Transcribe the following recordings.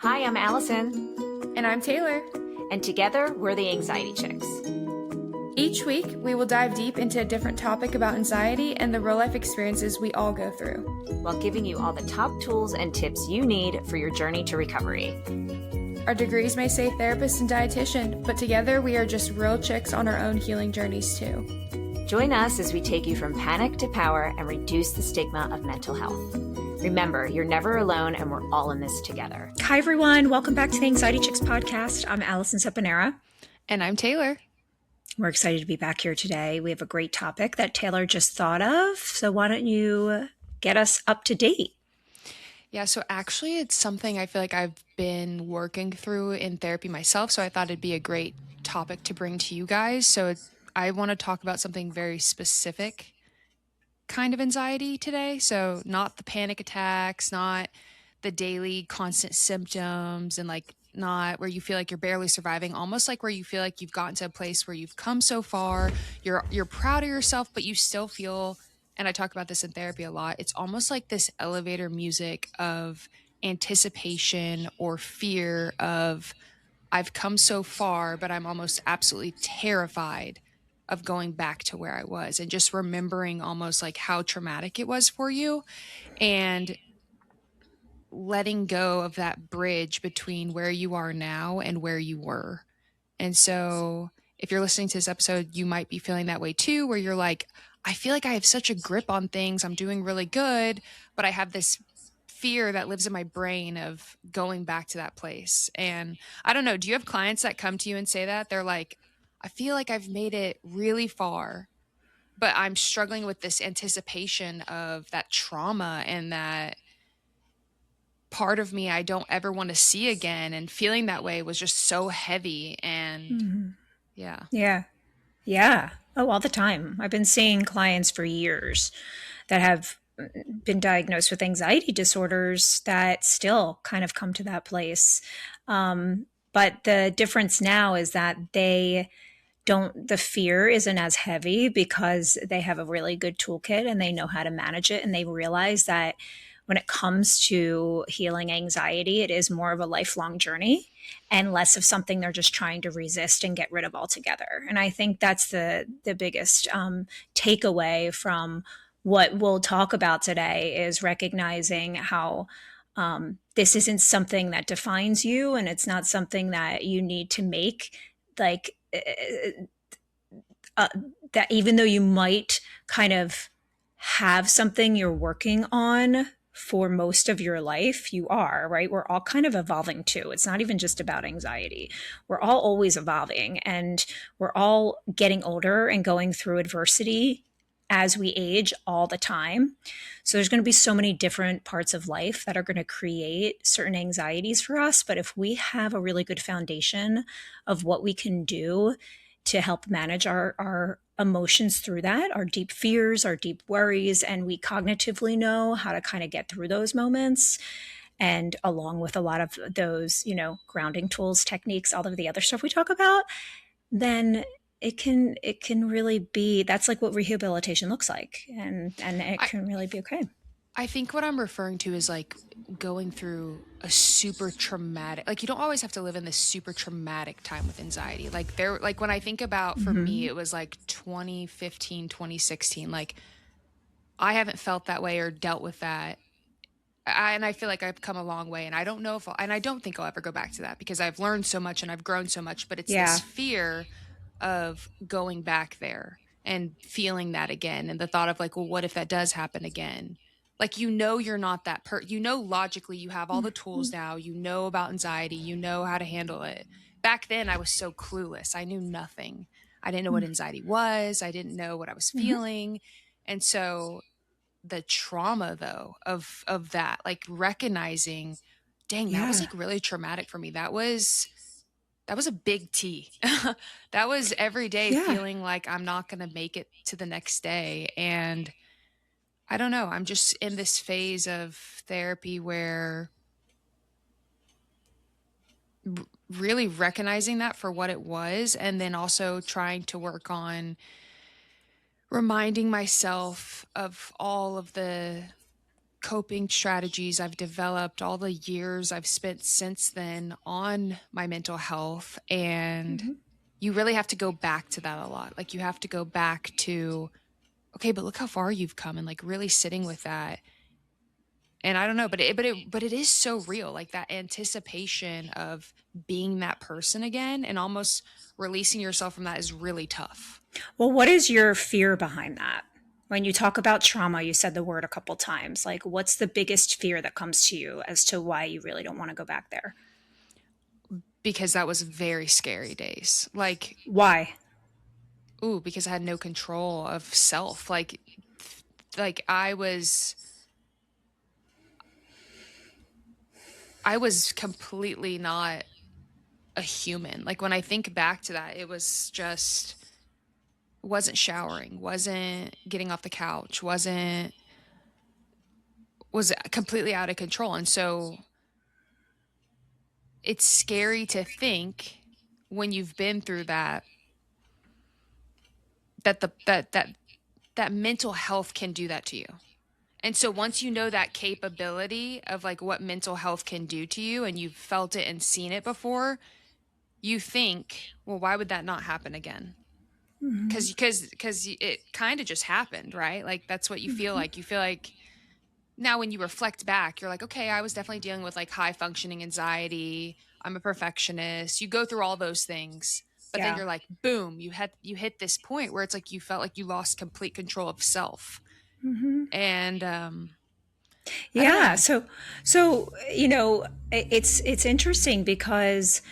Hi, I'm Allison, And I'm Taylor. and together we're the Anxiety Chicks. Each week, we will dive deep into a different topic about anxiety and the real life experiences we all go through, while giving you all the top tools and tips you need for your journey to recovery. Our degrees may say therapist and dietitian, but together we are just real chicks on our own healing journeys too. Join us as we take you from panic to power and reduce the stigma of mental health. Remember, you're never alone and we're all in this together. Hi, everyone. Welcome back to the Anxiety Chicks podcast. I'm Allison Sepanera. And I'm Taylor. We're excited to be back here today. We have a great topic that Taylor just thought of. So why don't you get us up to date? Yeah, so actually it's something I feel like I've been working through in therapy myself, so I thought it'd be a great topic to bring to you guys. I want to talk about something very specific kind of anxiety today. So not the panic attacks, not the daily constant symptoms, and like not where you feel like you're barely surviving, almost like where you feel like you've gotten to a place where you've come so far, you're proud of yourself, but you still feel, and I talk about this in therapy a lot, it's almost like this elevator music of anticipation or fear of I've come so far, but I'm almost absolutely terrified of going back to where I was, and just remembering almost like how traumatic it was for you and letting go of that bridge between where you are now and where you were. And so if you're listening to this episode, you might be feeling that way too, where you're like, I feel like I have such a grip on things. I'm doing really good, but I have this fear that lives in my brain of going back to that place. And I don't know, do you have clients that come to you and say that? They're like, I feel like I've made it really far, but I'm struggling with this anticipation of that trauma and that part of me I don't ever want to see again. And feeling that way was just so heavy. And yeah. Yeah. Oh, all the time. I've been seeing clients for years that have been diagnosed with anxiety disorders that still kind of come to that place. But the difference now is that the fear isn't as heavy because they have a really good toolkit and they know how to manage it. And they realize that when it comes to healing anxiety, it is more of a lifelong journey and less of something they're just trying to resist and get rid of altogether. And I think that's the biggest takeaway from what we'll talk about today is recognizing how this isn't something that defines you, and it's not something that you need to make like that even though you might kind of have something you're working on for most of your life, you are, right? We're all kind of evolving too. It's not even just about anxiety. We're all always evolving, and we're all getting older and going through adversity as we age all the time. So there's going to be so many different parts of life that are going to create certain anxieties for us. But if we have a really good foundation of what we can do to help manage our emotions through that, our deep fears, our deep worries, and we cognitively know how to kind of get through those moments. And along with a lot of those, grounding tools, techniques, all of the other stuff we talk about, then it can really be, that's like what rehabilitation looks like. And it can really be okay. I think what I'm referring to is like going through a super traumatic, like you don't always have to live in this super traumatic time with anxiety. Like when I think about, for me, it was like 2015, 2016, like I haven't felt that way or dealt with that. And I feel like I've come a long way, and I don't know and I don't think I'll ever go back to that because I've learned so much and I've grown so much, but it's this fear of going back there and feeling that again. And the thought of like, well, what if that does happen again? Like, you're not that logically you have all the tools now, about anxiety, how to handle it. Back then I was so clueless. I knew nothing. I didn't know what anxiety was. I didn't know what I was feeling. And so the trauma though of that, like recognizing, dang, that was like really traumatic for me. That was a big T. That was every day feeling like I'm not going to make it to the next day. And I don't know, I'm just in this phase of therapy where really recognizing that for what it was, and then also trying to work on reminding myself of all of the coping strategies I've developed, all the years I've spent since then on my mental health. And Mm-hmm. you really have to go back to that a lot. Like, you have to go back to, okay, but look how far you've come, and like really sitting with that. And I don't know, but it is so real. Like, that anticipation of being that person again and almost releasing yourself from that is really tough. Well, what is your fear behind that? When you talk about trauma, you said the word a couple times. Like, what's the biggest fear that comes to you as to why you really don't want to go back there? Because that was very scary days. Like, Why? ooh, because I had no control of self. Like I was completely not a human. Like, when I think back to that, it was just, wasn't showering, wasn't getting off the couch, was completely out of control. And so it's scary to think, when you've been through that, that mental health can do that to you. And so once you know that capability of like what mental health can do to you, and you've felt it and seen it before, you think, well, why would that not happen again? Mm-hmm. Because it kind of just happened, right? Like, that's what you feel like. You feel like, now when you reflect back, you're like, okay, I was definitely dealing with like high functioning anxiety. I'm a perfectionist. You go through all those things, but then Yeah. you're like, boom, you hit this point where it's like you felt like you lost complete control of self. Mm-hmm. And I don't Yeah. know. So it's interesting because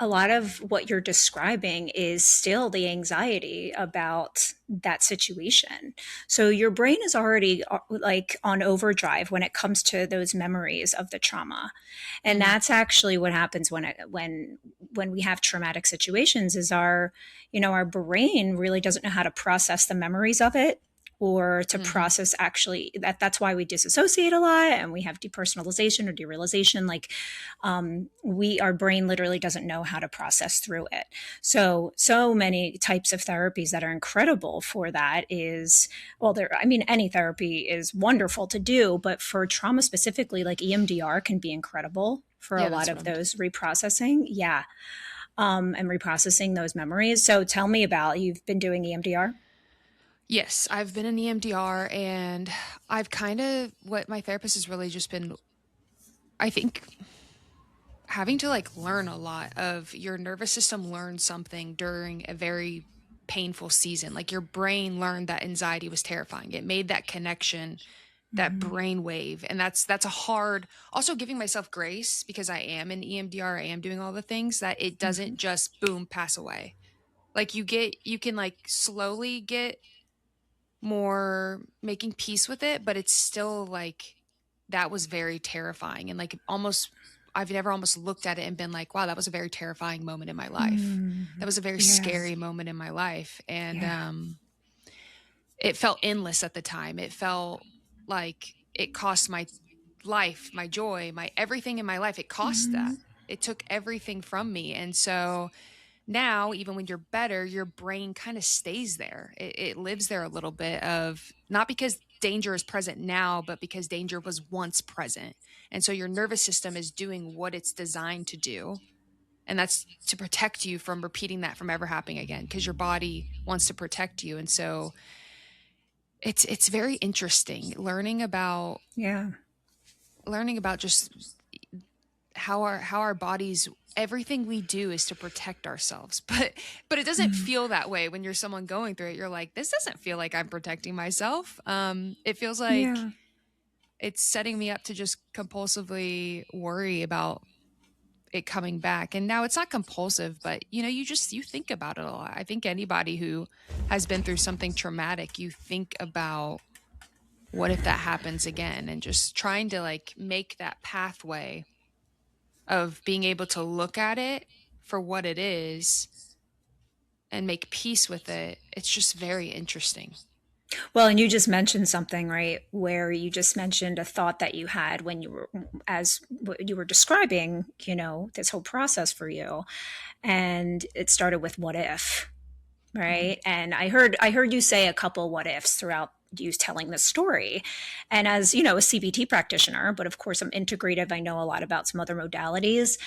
a lot of what you're describing is still the anxiety about that situation. So your brain is already like on overdrive when it comes to those memories of the trauma. And Mhm. that's actually what happens when we have traumatic situations is our brain really doesn't know how to process the memories of it, or to Mhm. process actually that's why we disassociate a lot and we have depersonalization or derealization. Like, our brain literally doesn't know how to process through it. So many types of therapies that are incredible for that is, well, any therapy is wonderful to do, but for trauma specifically, like EMDR can be incredible for a Yeah, lot that's what of I'm doing. those reprocessing. Yeah. And reprocessing those memories. So tell me about, you've been doing EMDR. Yes, I've been in EMDR, and I've kind of, what my therapist has really just been, I think, having to like learn a lot of your nervous system learned something during a very painful season. Like, your brain learned that anxiety was terrifying. It made that connection, that Mm-hmm. brain wave. And that's a hard, also giving myself grace, because I am in EMDR, I am doing all the things, that it Mm-hmm. doesn't just boom pass away. Like, you can like slowly get more making peace with it, but it's still like, that was very terrifying. And like, almost, I've never almost looked at it and been like, wow, that was a very terrifying moment in my life. Mm-hmm. That was a very Yeah. scary moment in my life. And Yeah. it felt endless at the time. It felt like it cost my life, my joy, my everything in my life. It cost Mm-hmm. that. It took everything from me. And so now, even when you're better, your brain kind of stays there. It lives there a little bit, of not because danger is present now, but because danger was once present. And so your nervous system is doing what it's designed to do. And that's to protect you from repeating that from ever happening again, because your body wants to protect you. And so it's very interesting Yeah. learning about just how our bodies, everything we do is to protect ourselves. But it doesn't Mm-hmm. feel that way when you're someone going through it. You're like, this doesn't feel like I'm protecting myself. It feels like Yeah. it's setting me up to just compulsively worry about it coming back. And now it's not compulsive, but you think about it a lot. I think anybody who has been through something traumatic, you think about, what if that happens again, and just trying to like make that pathway of being able to look at it for what it is and make peace with it. It's just very interesting. Well, and you just mentioned something, right? Where you just mentioned a thought that you had when as what you were describing, this whole process for you. And it started with what if, Mhm. right? And I heard you say a couple what ifs throughout you telling the story. And as, a CBT practitioner, but of course I'm integrative, I know a lot about some other modalities.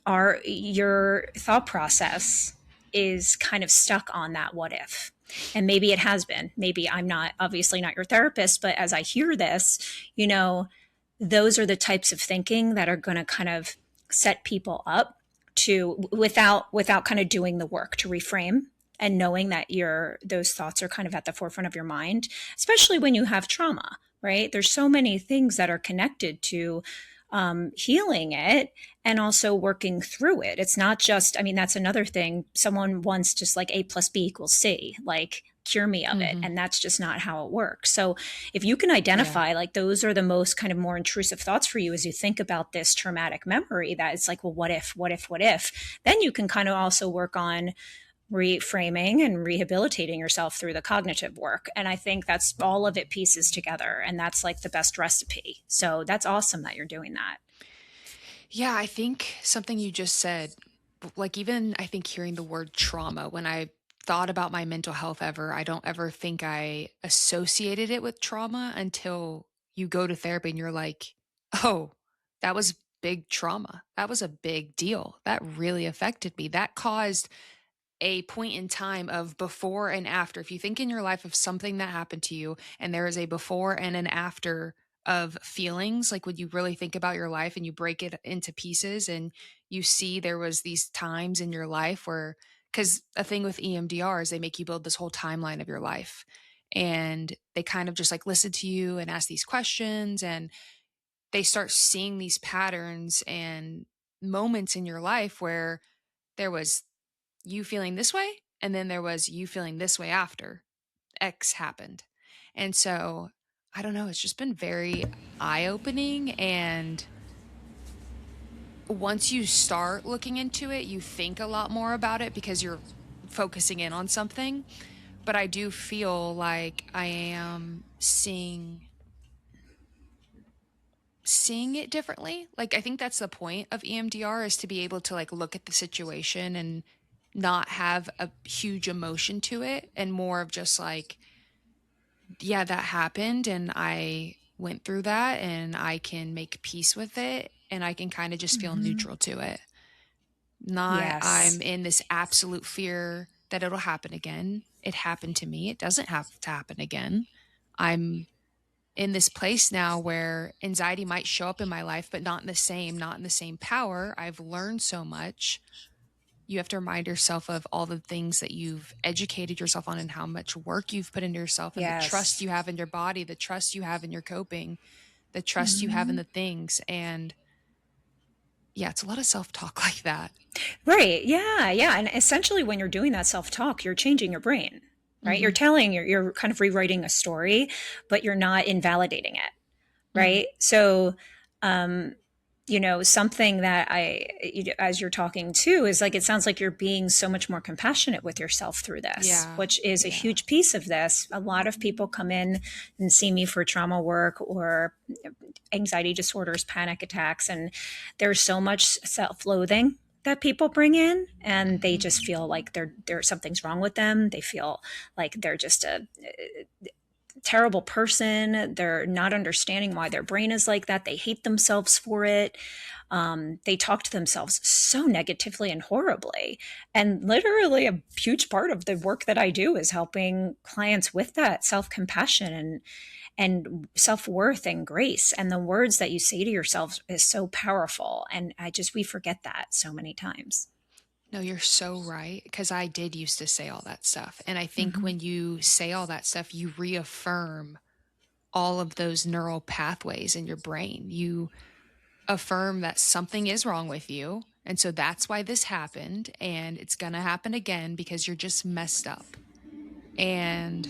Are your thought process is kind of stuck on that what if. And maybe it has been. Maybe I'm not, obviously not your therapist, but as I hear this, those are the types of thinking that are going to kind of set people up to without kind of doing the work to reframe and knowing that those thoughts are kind of at the forefront of your mind, especially when you have trauma, right? There's so many things that are connected to healing it and also working through it. It's not just, I mean, that's another thing. Someone wants just like A+B=C, like cure me of it. Mm-hmm. And that's just not how it works. So if you can identify, like, those are the most kind of more intrusive thoughts for you as you think about this traumatic memory, that it's like, well, what if, then you can kind of also work on reframing and rehabilitating yourself through the cognitive work. And I think that's all of it pieces together. And that's like the best recipe. So that's awesome that you're doing that. Yeah, I think something you just said, like even I think hearing the word trauma, when I thought about my mental health ever, I don't ever think I associated it with trauma until you go to therapy and you're like, oh, that was big trauma. That was a big deal. That really affected me. That caused a point in time of before and after. If you think in your life of something that happened to you and there is a before and an after of feelings, like when you really think about your life and you break it into pieces and you see there was these times in your life where, because a thing with EMDR is they make you build this whole timeline of your life, and they kind of just like listen to you and ask these questions, and they start seeing these patterns and moments in your life where there was you feeling this way, and then there was you feeling this way after X happened. And so, I don't know, it's just been very eye opening. And once you start looking into it, you think a lot more about it because you're focusing in on something. But I do feel like I am seeing it differently. Like I think that's the point of EMDR, is to be able to like look at the situation and not have a huge emotion to it, and more of just like, yeah, that happened and I went through that and I can make peace with it and I can kind of just feel Mm-hmm. neutral to it. Not Yes. I'm in this absolute fear that it'll happen again. It happened to me. It doesn't have to happen again. I'm in this place now where anxiety might show up in my life, but not in the same power. I've learned so much. You have to remind yourself of all the things that you've educated yourself on and how much work you've put into yourself, and the trust Yes. you have in your body, the trust you have in your coping, the trust you have in Mm-hmm. the things. And yeah, it's a lot of self-talk like that. Right. Yeah. Yeah. And essentially, when you're doing that self talk, you're changing your brain, right? Mm-hmm. You're kind of rewriting a story, but you're not invalidating it. Mm-hmm. Right. So, um, something that as you're talking too, is like, it sounds like you're being so much more compassionate with yourself through this, Yeah. which is a Yeah. huge piece of this. A lot of people come in and see me for trauma work or anxiety disorders, panic attacks, and there's so much self-loathing that people bring in, and they Mm-hmm. just feel like there's something's wrong with them. They feel like they're just a terrible person. They're not understanding why their brain is like that. They hate themselves for it. They talk to themselves so negatively and horribly. And literally, a huge part of the work that I do is helping clients with that self compassion and self worth and grace. And the words that you say to yourself is so powerful. And we forget that so many times. No, you're so right. Because I did used to say all that stuff. And I think Mm-hmm. when you say all that stuff, you reaffirm all of those neural pathways in your brain. You affirm that something is wrong with you. And so that's why this happened. And it's going to happen again because you're just messed up. And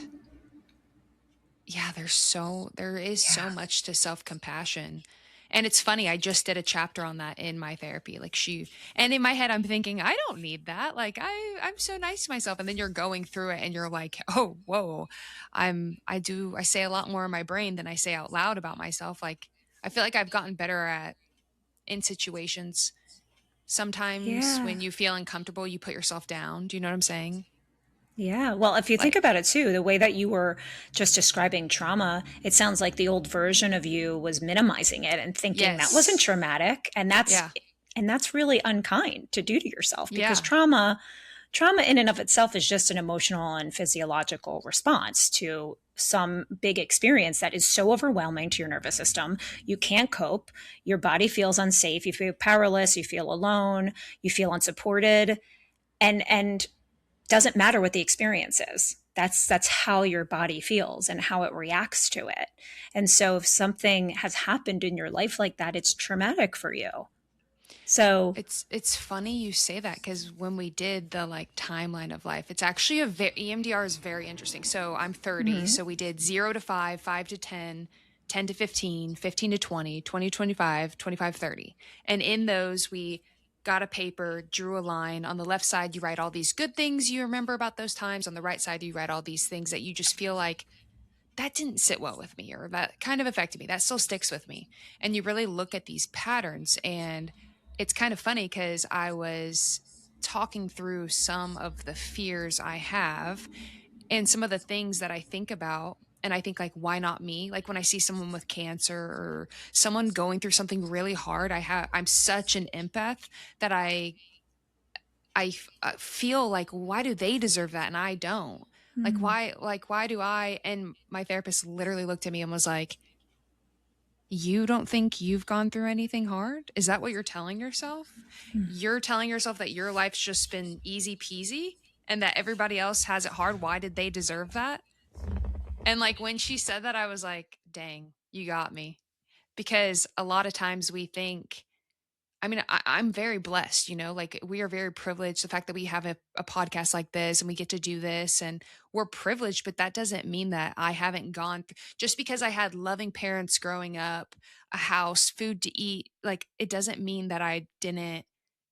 yeah, there is so Yeah. much to self-compassion. And it's funny, I just did a chapter on that in my therapy. And in my head I'm thinking, I don't need that. Like I'm so nice to myself. And then you're going through it and you're like, oh, whoa. I say a lot more in my brain than I say out loud about myself. Like I feel like I've gotten better at in situations. Sometimes Yeah. when you feel uncomfortable, you put yourself down. Do you know what I'm saying? Yeah. Well, if you think Like, about it too, the way that you were just describing trauma, it sounds like the old version of you was minimizing it and thinking that wasn't yes. traumatic. Yeah. And that's really unkind to do to yourself, because Yeah. trauma in and of itself is just an emotional and physiological response to some big experience that is so overwhelming to your nervous system. You can't cope. Your body feels unsafe. You feel powerless. You feel alone. You feel unsupported. And doesn't matter what the experience is. That's how your body feels and how it reacts to it. And so if something has happened in your life like that, it's traumatic for you. So, It's funny you say that because when we did the like timeline of life, it's actually EMDR is very interesting. So I'm 30, mhm, so we did 0 to 5, 5 to 10, 10 to 15, 15 to 20, 20 to 25, 25 30. And in those we got a paper, drew a line. On the left side you write all these good things you remember about those times. On the right side you write all these things that you just feel like that didn't sit well with me or that kind of affected me. That still sticks with me. And you really look at these patterns. And it's kind of funny because I was talking through some of the fears I have and some of the things that I think about. And I think, like, why not me? Like when I see someone with cancer or someone going through something really hard, I'm such an empath that I feel like, why do they deserve that and I don't? mhm, Like why do I? And my therapist literally looked at me and was like, "You don't think you've gone through anything hard? Is that what you're telling yourself? You're telling yourself that your life's just been easy peasy and that everybody else has it hard. Why did they deserve that?" And like when she said that, I was like, "Dang, you got me." Because a lot of times we think, I mean, I'm very blessed, like we are very privileged. The fact that we have a podcast like this and we get to do this and we're privileged, but that doesn't mean that I haven't just because I had loving parents growing up, a house, food to eat, like it doesn't mean that I didn't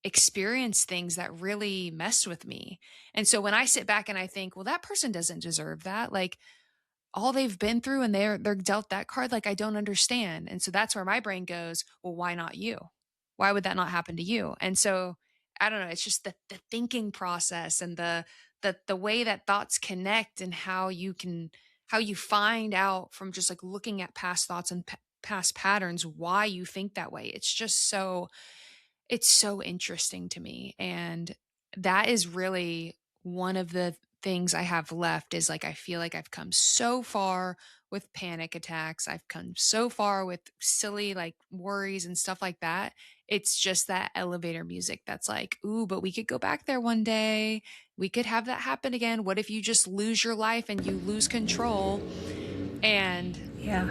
experience things that really messed with me. And so when I sit back and I think, well, that person doesn't deserve that. Like all they've been through and they're dealt that card, like I don't understand. And so that's where my brain goes, well, why not you? Why would that not happen to you? And so I don't know, it's just the thinking process and the way that thoughts connect and how you find out from just like looking at past thoughts and past patterns why you think that way. It's so interesting to me. And that is really one of the things I have left is like, I feel like I've come so far with panic attacks. I've come so far with silly like worries and stuff like that. It's just that elevator music that's like, ooh, but we could go back there one day. We could have that happen again. What if you just lose your life and you lose control? And yeah.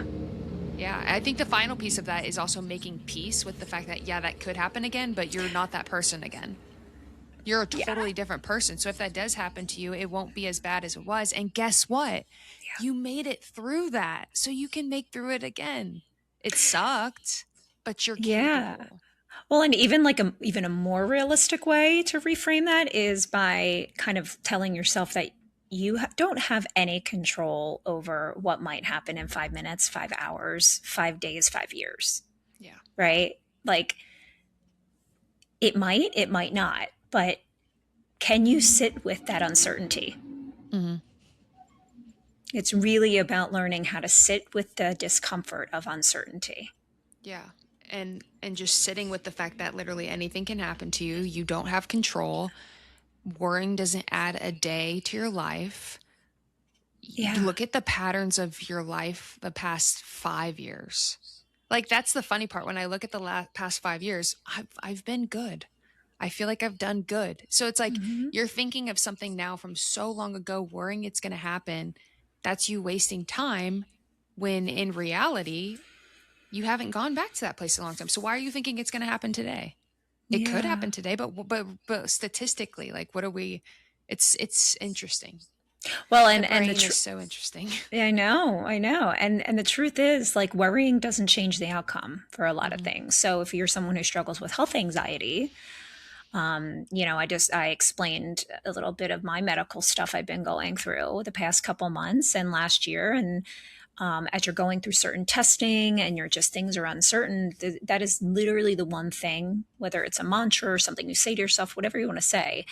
yeah, I think the final piece of that is also making peace with the fact that, yeah, that could happen again, but you're not that person again. You're a Yeah. totally different person. So if that does happen to you, it won't be as bad as it was. And guess what? Yeah. You made it through that. So you can make through it again. It sucked, but you're Yeah. capable. Well, and even like even a more realistic way to reframe that is by kind of telling yourself that you don't have any control over what might happen in 5 minutes, 5 hours, 5 days, 5 years, Yeah. right? Like it might not, but can you sit with that uncertainty? Hmm. It's really about learning how to sit with the discomfort of uncertainty. Yeah. And just sitting with the fact that literally anything can happen to you. You don't have control. Worrying doesn't add a day to your life. You Yeah. look at the patterns of your life the past 5 years. Like that's the funny part. When I look at the past 5 years, I've been good. I feel like I've done good. So it's like Hmm. you're thinking of something now from so long ago, worrying it's going to happen. That's you wasting time when in reality, you haven't gone back to that place in a long time. So why are you thinking it's going to happen today? It could Yeah. happen today, but statistically, like what are we? It's interesting. Well, The and the brain is so interesting. I know. And the truth is, like, worrying doesn't change the outcome for a lot of Hmm. things. So if you're someone who struggles with health anxiety, I explained a little bit of my medical stuff I've been going through the past couple months and last year. And as you're going through certain testing and you're just things are uncertain, that is literally the one thing, whether it's a mantra or something you say to yourself, whatever you want to say,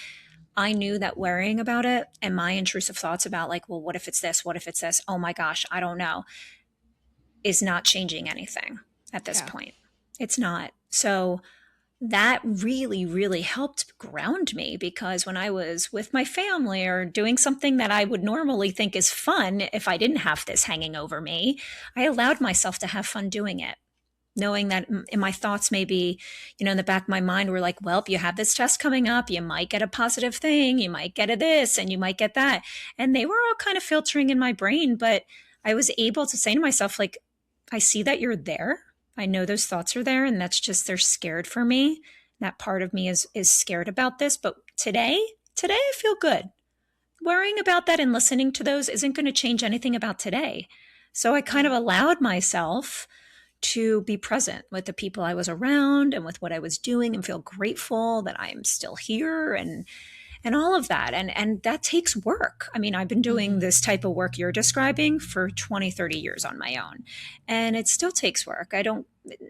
I knew that worrying about it and my intrusive thoughts about like, well, what if it's this? What if it's this? Oh my gosh, I don't know, is not changing anything at this Yeah. point. It's not. So that really, really helped ground me, because when I was with my family or doing something that I would normally think is fun, if I didn't have this hanging over me, I allowed myself to have fun doing it, knowing that in my thoughts, maybe, in the back of my mind, were like, well, you have this test coming up, you might get a positive thing, you might get a this, and you might get that. And they were all kind of filtering in my brain, but I was able to say to myself, like, I see that you're there. I know those thoughts are there, and that's just, they're scared for me. That part of me is scared about this. But today I feel good. Worrying about that and listening to those isn't going to change anything about today. So I kind of allowed myself to be present with the people I was around and with what I was doing, and feel grateful that I'm still here, and all of that. And that takes work. I mean, I've been doing this type of work you're describing for 20, 30 years on my own, and it still takes work.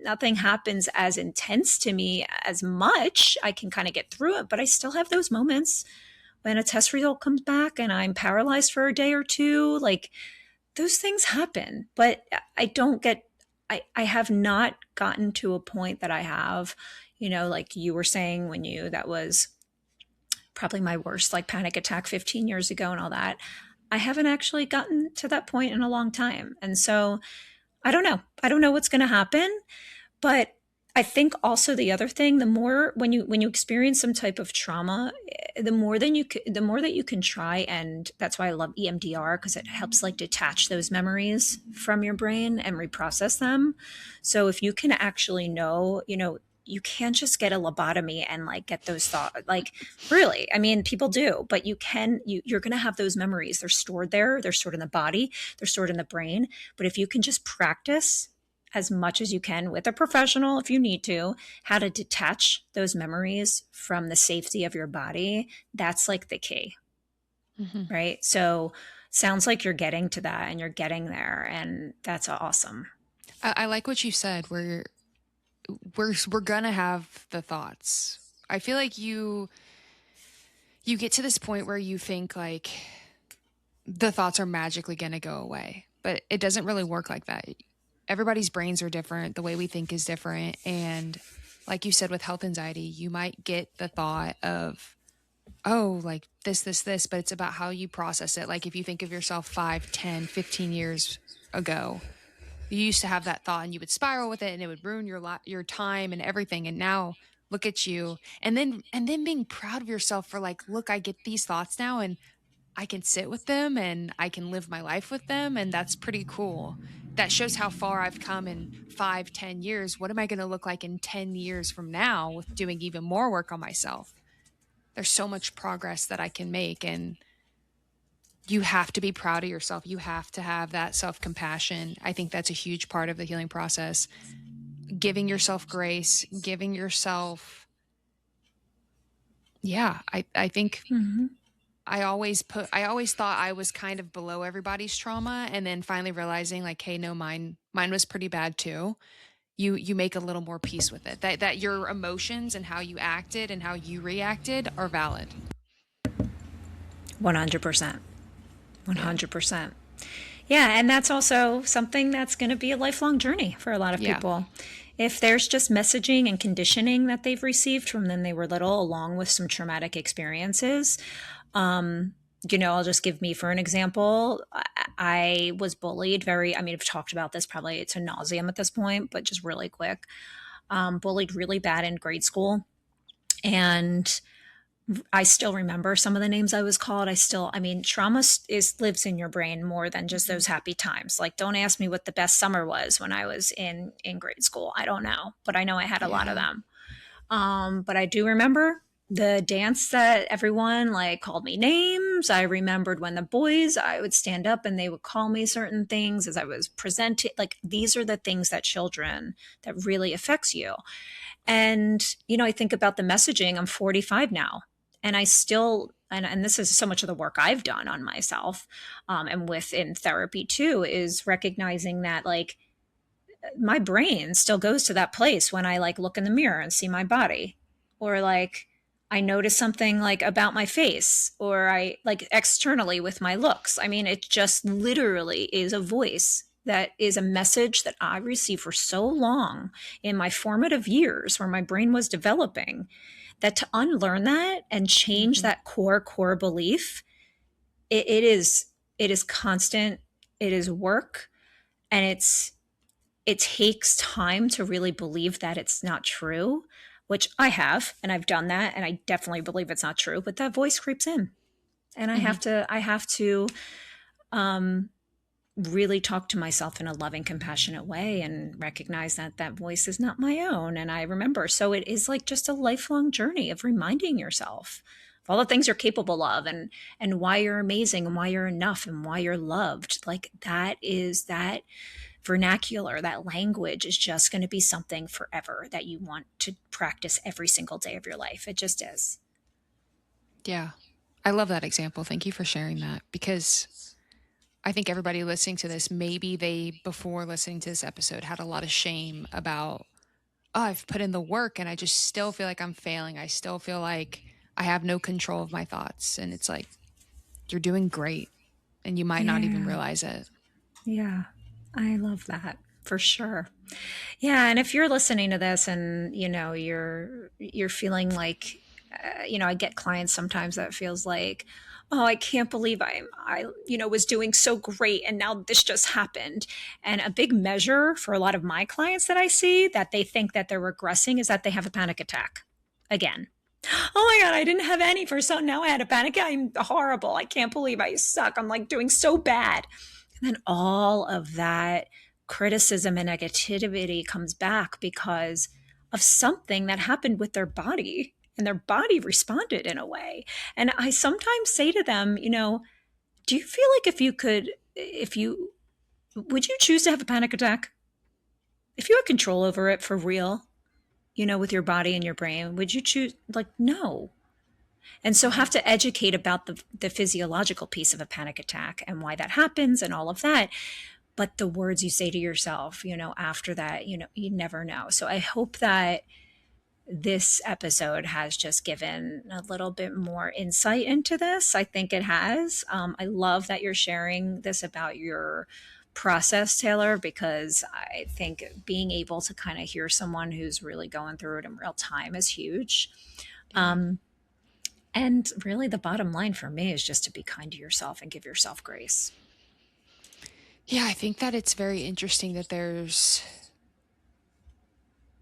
Nothing happens as intense to me as much. I can kind of get through it, but I still have those moments when a test result comes back and I'm paralyzed for a day or two. Like, those things happen, but I have not gotten to a point that I have, like you were saying, that was probably my worst, like, panic attack 15 years ago and all that. I haven't actually gotten to that point in a long time. And so I don't know. I don't know what's going to happen, but I think also the other thing, the more when you experience some type of trauma, the more that you can try, and that's why I love EMDR, because it helps like detach those memories from your brain and reprocess them. So if you can actually know, you can't just get a lobotomy and like get those thoughts, like, really, I mean, people do, but you're going to have those memories. They're stored there. They're stored in the body. They're stored in the brain. But if you can just practice as much as you can with a professional, if you need to, how to detach those memories from the safety of your body, that's like the key. Right? So sounds like you're getting to that and you're getting there, and that's awesome. I like what you said. We're gonna have the thoughts. I feel like you get to this point where you think like the thoughts are magically gonna go away, but it doesn't really work like that. Everybody's brains are different. The way we think is different. And like you said, with health anxiety, you might get the thought of, oh, like this, but it's about how you process it. Like if you think of yourself 5, 10, 15 years ago, you used to have that thought and you would spiral with it and it would ruin your time and everything. And now look at you. And then being proud of yourself for like, look, I get these thoughts now and I can sit with them and I can live my life with them. And that's pretty cool. That shows how far I've come in 5, 10 years. What am I going to look like in 10 years from now with doing even more work on myself? There's so much progress that I can make. And you have to be proud of yourself. You have to have that self-compassion. I think that's a huge part of the healing process. Giving yourself grace, giving yourself, I think I always thought I was kind of below everybody's trauma, and then finally realizing like, hey, no, mine was pretty bad too. You make a little more peace with it. That your emotions and how you acted and how you reacted are valid. 100%. 100%. Yeah, and that's also something that's going to be a lifelong journey for a lot of people. If there's just messaging and conditioning that they've received from when they were little, along with some traumatic experiences, I'll just give me for an example. I was bullied I've talked about this probably to nauseam at this point, but just really quick, bullied really bad in grade school. And I still remember some of the names I was called. Trauma lives in your brain more than just those happy times. Like, don't ask me what the best summer was when I was in grade school. I don't know, but I know I had a lot of them. But I do remember the dance that everyone like called me names. I remembered when the boys, I would stand up and they would call me certain things as I was presented. Like, these are the things that really affects you. And, I think about the messaging. I'm 45 now. And I still, and this is so much of the work I've done on myself, and within therapy too, is recognizing that like my brain still goes to that place when I like look in the mirror and see my body, or like I notice something like about my face, or I like externally with my looks. I mean, it just literally is a voice that is a message that I received for so long in my formative years where my brain was developing, that to unlearn that and change Mm-hmm. that core belief, it is constant, it is work, and it takes time to really believe that it's not true, which I have, and I've done that, and I definitely believe it's not true, but that voice creeps in. And Mm-hmm. I have to um, really talk to myself in a loving, compassionate way and recognize that that voice is not my own. And I remember. So it is like just a lifelong journey of reminding yourself of all the things you're capable of, and why you're amazing, and why you're enough, and why you're loved. Like that vernacular, that language is just going to be something forever that you want to practice every single day of your life. It just is. Yeah. I love that example. Thank you for sharing that, because I think everybody listening to this, maybe they, before listening to this episode, had a lot of shame about, oh, I've put in the work and I just still feel like I'm failing. I still feel like I have no control of my thoughts. And it's like, you're doing great and you might not even Yeah. realize it. Yeah. I love that for sure. Yeah, and if you're listening to this and you're feeling like I get clients sometimes that feels like, oh, I can't believe I was doing so great and now this just happened. And a big measure for a lot of my clients that I see that they think that they're regressing is that they have a panic attack again. Oh my God, I didn't have any for so now I had a panic. I'm horrible. I can't believe I suck. I'm like doing so bad. And then all of that criticism and negativity comes back because of something that happened with their body, and their body responded in a way. And I sometimes say to them, do you feel like would you choose to have a panic attack? If you had control over it for real, with your body and your brain, would you choose? Like, no. And so have to educate about the physiological piece of a panic attack and why that happens and all of that. But the words you say to yourself, after that, you never know. So I hope that this episode has just given a little bit more insight into this. I think it has. I love that you're sharing this about your process, Taylor, because I think being able to kind of hear someone who's really going through it in real time is huge. Yeah. And really, the bottom line for me is just to be kind to yourself and give yourself grace. Yeah, I think that it's very interesting that there's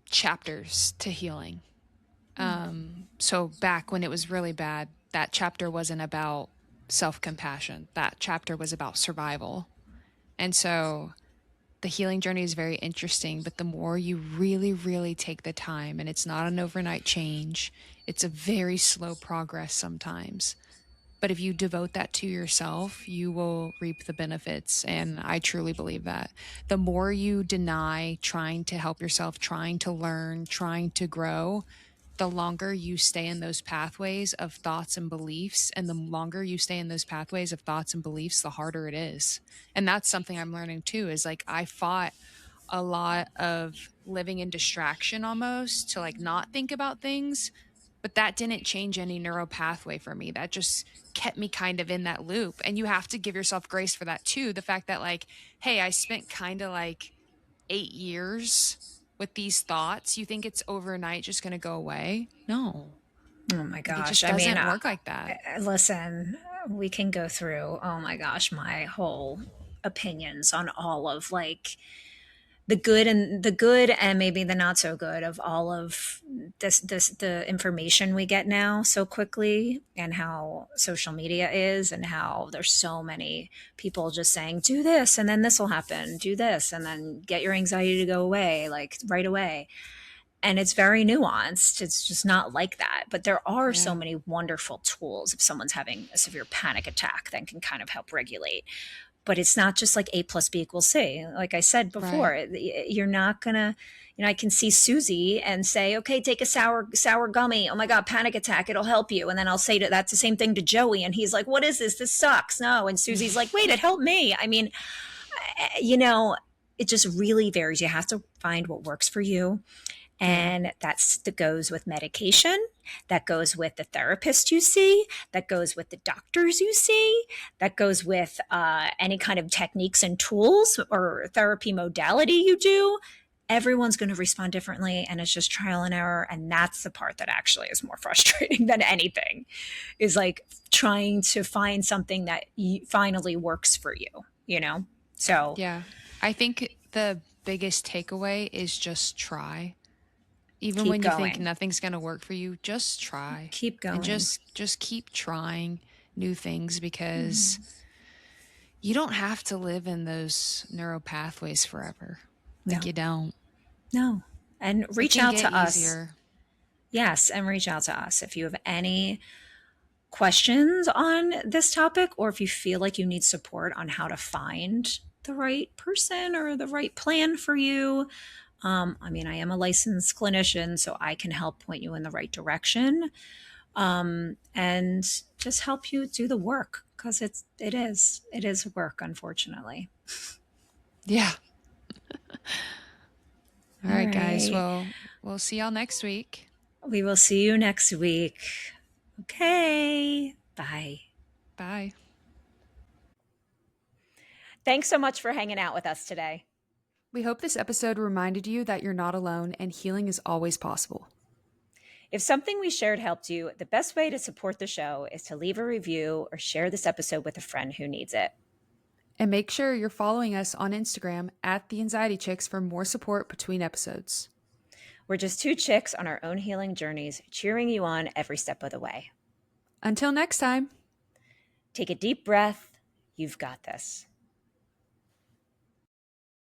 chapters to healing. So back when it was really bad, that chapter wasn't about self-compassion. That chapter was about survival. And so the healing journey is very interesting, but the more you really, really take the time, and it's not an overnight change, it's a very slow progress sometimes. But if you devote that to yourself, you will reap the benefits. And I truly believe that. The more you deny trying to help yourself, trying to learn, trying to grow, the longer you stay in those pathways of thoughts and beliefs. And the longer you stay in those pathways of thoughts and beliefs, the harder it is. And that's something I'm learning too, is like I fought a lot of living in distraction almost to like not think about things. But that didn't change any neural pathway for me. That just kept me kind of in that loop. And you have to give yourself grace for that too. The fact that like, hey, I spent kind of like 8 years with these thoughts. You think it's overnight just going to go away? No. Oh my Like, gosh. it just doesn't work like that. Listen, we can go through, oh my gosh, my whole opinions on all of like the good and maybe the not so good of all of the information we get now so quickly, and how social media is, and how there's so many people just saying do this and then this will happen, do this and then get your anxiety to go away like right away. And it's very nuanced. It's just not like that. But there are so Yeah. many wonderful tools if someone's having a severe panic attack that can kind of help regulate. But it's not just like A plus B equals C. Like I said before, Right. you're not gonna, I can see Susie and say, okay, take a sour gummy. Oh my God, panic attack, it'll help you. And then I'll say that's the same thing to Joey. And he's like, what is this? This sucks. No. And Susie's like, wait, it helped me. I mean, it just really varies. You have to find what works for you. And that goes with medication, that goes with the therapist you see, that goes with the doctors you see, that goes with any kind of techniques and tools or therapy modality you do. Everyone's going to respond differently, and it's just trial and error. And that's the part that actually is more frustrating than anything, is like trying to find something that finally works for you, you know? So Yeah. I think the biggest takeaway is just try. Even keep when you think going. nothing's going to work for you, just try. Keep going. And just keep trying new things, because you don't have to live in those neural pathways forever. Like, No. you don't. No. And It reach can out get to us. easier. Yes, and reach out to us if you have any questions on this topic, or if you feel like you need support on how to find the right person or the right plan for you. I mean, I am a licensed clinician, so I can help point you in the right direction, and just help you do the work, because it is work, unfortunately. Yeah. All right, guys. right. Well, we'll see y'all next week. We will see you next week. Okay. Bye. Bye. Thanks so much for hanging out with us today. We hope this episode reminded you that you're not alone and healing is always possible. If something we shared helped you, the best way to support the show is to leave a review or share this episode with a friend who needs it. And make sure you're following us on Instagram at The Anxiety Chicks for more support between episodes. We're just two chicks on our own healing journeys, cheering you on every step of the way. Until next time. Take a deep breath. You've got this.